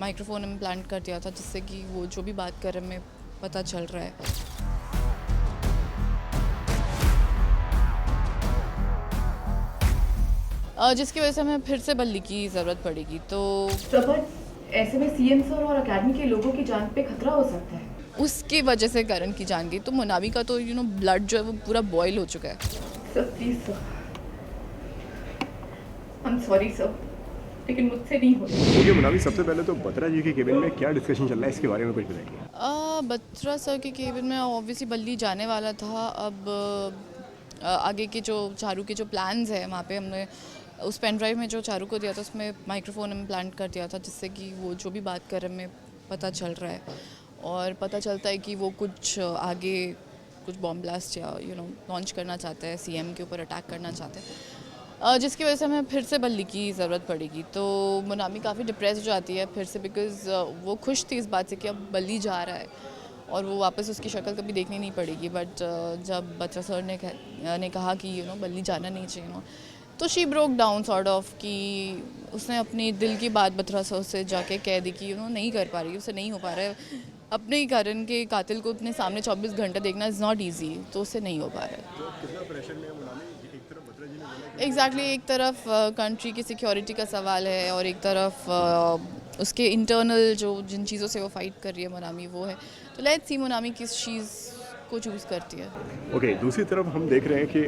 Microphone implant कर दिया था जिससे कि वो जो भी बात कर रहे हैं हमें पता चल रहा है। जिसकी वजह से हमें फिर से बल्ली की ज़रूरत पड़ेगी। तो ऐसे में सीएम सर और अकेडमी के लोगों की जान पे खतरा हो सकता है। उसकी वजह से करण की जान गई। तो मुनावी का तो ब्लड जो है वो पूरा बॉयल हो चुका है। Sir please sir, I am sorry sir, लेकिन मुझसे नहीं हो रहा। ओके मुनावी, सबसे पहले तो बत्रा जी के केबिन में क्या डिस्कशन चल रहा है इसके बारे में कुछ बताइए। बत्रा सर के केबिन में ऑब्वियसली बल्ली जाने वाला था। अब आगे के जो चारू के जो प्लान्स है वहाँ पे हमने उस पेन ड्राइव में जो चारू को दिया था उसमें माइक्रोफोन इम्प्लांट कर दिया था जिससे कि वो जो भी बात कर रहे हैं हमें पता चल रहा है और पता चलता है कि वो कुछ आगे कुछ बॉम्ब ब्लास्ट या लॉन्च करना चाहता है, सीएम के ऊपर अटैक करना चाहते हैं, जिसकी वजह से हमें फिर से बल्ली की ज़रूरत पड़ेगी। तो मुनामी काफ़ी डिप्रेस हो जाती है फिर से, बिकॉज़ वो खुश थी इस बात से कि अब बल्ली जा रहा है और वो वापस उसकी शक्ल कभी देखनी नहीं पड़ेगी। बट जब बत्रा सर ने कहा कि बल्ली जाना नहीं चाहिए तो she broke down sort of कि उसने अपनी दिल की बात बत्रा सर से जाके कह दी कि नहीं कर पा रही, उससे नहीं हो पा रहा है। अपने ही कारण के कातिल को अपने सामने 24 घंटे देखना इज़ नॉट ईजी, तो उससे नहीं हो पा रहा है। तो कितना प्रेशर में है मुनावी? एक तरफ बत्रा जी ने बोला कि एग्जैक्टली एक तरफ कंट्री की सिक्योरिटी का सवाल है और एक तरफ उसके इंटरनल जो जिन चीज़ों से वो फाइट कर रही है मुनामी वो है। तो लेट्स सी मुनामी किस चीज़ को चूज़ करती है। ओके, दूसरी तरफ हम देख रहे हैं कि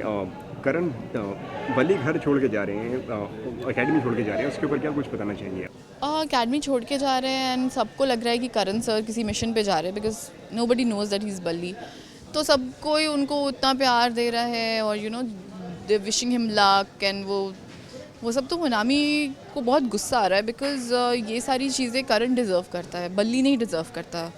करण बल्ली घर छोड़ के जा रहे हैं, एकेडमी छोड़ के जा रहे हैं, उसके ऊपर क्या कुछ बताना चाहेंगे आप? अकेडमी छोड़ के जा रहे हैं एंड सबको लग रहा है कि करण सर किसी मिशन पे जा रहे हैं, because nobody knows that he is Balli. तो सब कोई उनको उतना प्यार दे रहा है और दे विशिंग हिम लक एंड वो सब। तो मुनामी को बहुत गुस्सा आ रहा है बिकॉज ये सारी चीज़ें करण डिज़र्व करता है, बल्ली नहीं डिज़र्व करता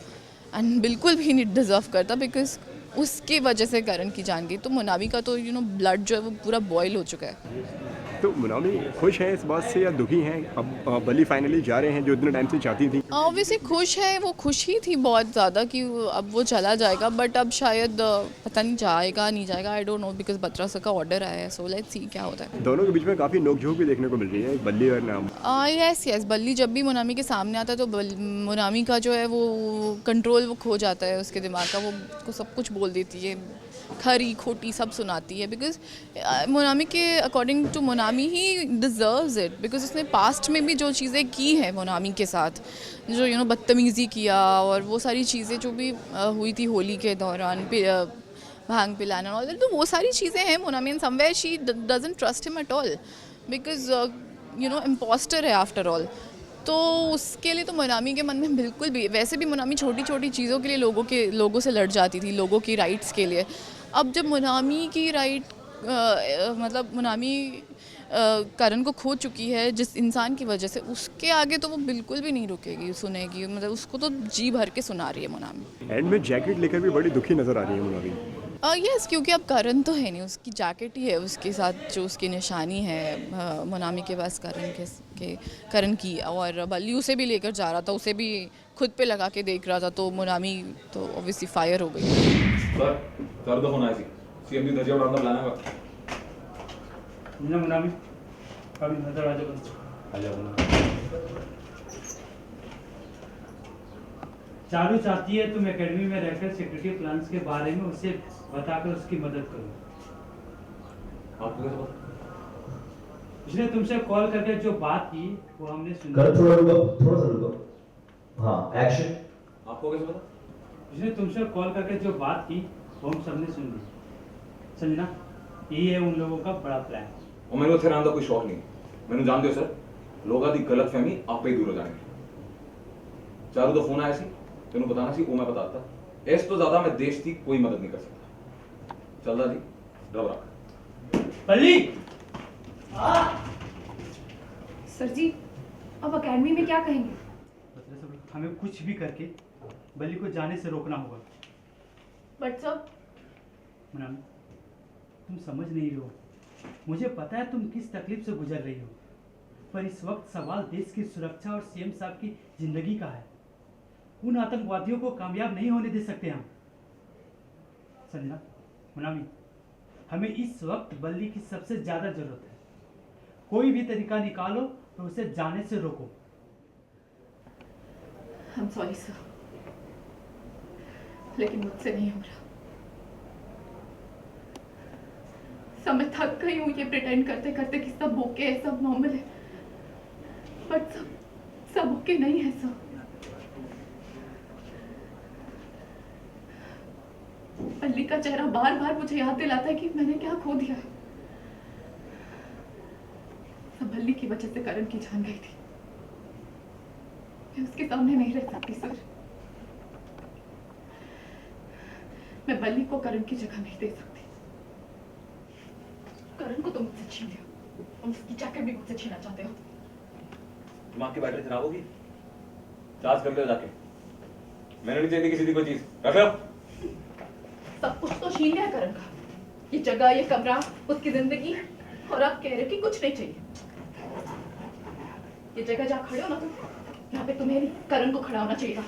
एंड बिल्कुल भी नहीं डिज़र्व करता, बिकॉज उसकी वजह से करण की जान गई। तो मुनामी का तो ब्लड जो है वो पूरा बॉयल हो चुका है। तो मुनावी खुश हैं इस बात से या दुखी हैं? अब बल्ली फाइनली जा रहे हैं जो इतने टाइम से चाहती थी। ऑब्वियसली खुश है, वो खुश ही थी बहुत ज़्यादा कि अब वो चला जाएगा, बट अब शायद पता नहीं जाएगा नहीं जाएगा, I don't know, because Batra sir का ऑर्डर आया है। सो लेट्स सी क्या होता है। दोनों के बीच में काफ़ी नोकझोंक भी देखने को मिल रही है, बल्ली और नाम। यस बल्ली जब भी मुनामी के सामने आता है तो मुनामी का जो है वो कंट्रोल वो खो जाता है उसके दिमाग का, वो सब कुछ बोल देती है, खरी खोटी सब सुनाती है। बिकॉज मुनामी के अकॉर्डिंग टू मुनामी ही डिज़र्व्स इट, बिकॉज उसने पास्ट में भी जो चीज़ें की है मुनामी के साथ, जो बदतमीज़ी किया और वो सारी चीज़ें जो भी हुई थी होली के दौरान भांग पिलाना और तो वो सारी चीज़ें हैं मुनामी, in somewhere she doesn't trust him at all, because impostor है आफ्टर ऑल। तो उसके लिए तो मुनामी के मन में बिल्कुल भी, वैसे भी मुनामी छोटी छोटी चीज़ों के लिए लोगों से लड़ जाती थी, लोगों की राइट्स के लिए। अब जब मुनामी की राइट मतलब मुनामी करण को खो चुकी है जिस इंसान की वजह से, उसके आगे तो वो बिल्कुल भी नहीं रुकेगी, सुनेगी, मतलब उसको तो जी भर के सुना रही है मुनामी। एंड में जैकेट लेकर भी बड़ी दुखी नजर आ रही है मुनावी। यस क्योंकि अब करण तो है नहीं, उसकी जैकेट ही है उसके साथ जो उसकी निशानी है मुनामी के पास करण की, और बल्ली उसे भी लेकर जा रहा था, उसे भी खुद पे लगा के देख रहा था, तो मुनामी तो ऑब्वियसली फायर हो गई। सर सर तो फोन आया सी सीएम की धज्जियां उड़ाने का प्लान है। ना मुनामी अभी नजर आ जाओ। चारू चाहती है तुम एकेडमी में रहकर सिक्योरिटी प्लान्स के बारे में उसे बताकर उसकी मदद करो। आपको कैसे पता? उसने तुमसे कॉल करके जो बात की वो हमने सुनी। कर थोड़ा सा रुको। हाँ, एक्शन। आपको कैसे पता? उसने तुमसे कॉल करके जो बात की वो हम सबने सुन ली, समझना? यही है उन लोगों का बड़ा प्लान। और मैंने थे राम का कोई शौक नहीं, मैंने जान दियो सर लोगों की गलत फहमी आप पे ही दूर हो जाएंगे। चारू तो फोन आया सी तेन बताना सी, वो मैं बताता इस तो ज्यादा मैं देश की कोई मदद नहीं कर सकता। चलदा जी रब रख। बल्ली सर जी, अब अकेडमी में क्या कहेंगे? हमें कुछ भी करके बल्ली को जाने से रोकना होगा। बट सर, मुनामी तुम समझ नहीं रहे हो, मुझे पता है तुम किस तकलीफ से गुजर रही हो, पर इस वक्त सवाल देश की सुरक्षा और सीएम साहब की जिंदगी का है। उन आतंकवादियों को कामयाब नहीं होने दे सकते हम, समझना? मुनामी हमें इस वक्त बल्ली की सबसे ज्यादा जरूरत है, कोई भी तरीका निकालो तो उसे जाने से रोको। I'm sorry sir, लेकिन मुझसे नहीं हो रहा। सब मैं थक गई हूँ ये प्रिटेंड करते करते कि सब ओके है, सब नॉर्मल है, बट सब ओके नहीं है सर। बल्ली का चेहरा बार बार मुझे याद दिलाता है कि मैंने क्या खो दिया है। सब बल्ली की वजह से करण की जान गई थी। मैं उसके सामने नहीं रह सकती सर। मैं बल्ली को करण की जगह नहीं दे सकती। करण को तो मुझसे छीन लिया, तुम उसकी जैकेट भी मुझसे छीनना चाहते हो। दिमाग की बैटरी खराब होगी, चार्ज कर लो जाके। मैंने नहीं चाहिए किसी की कोई चीज, रख लो। सब कुछ तो छीन लिया करण का, ये जगह, ये कमरा, उसकी जिंदगी, और आप कह रहे हो कि कुछ नहीं चाहिए। ये जगह जहाँ खड़े हो ना तुम, यहाँ पे तुम्हें नहीं, करण को खड़ा होना चाहिए था।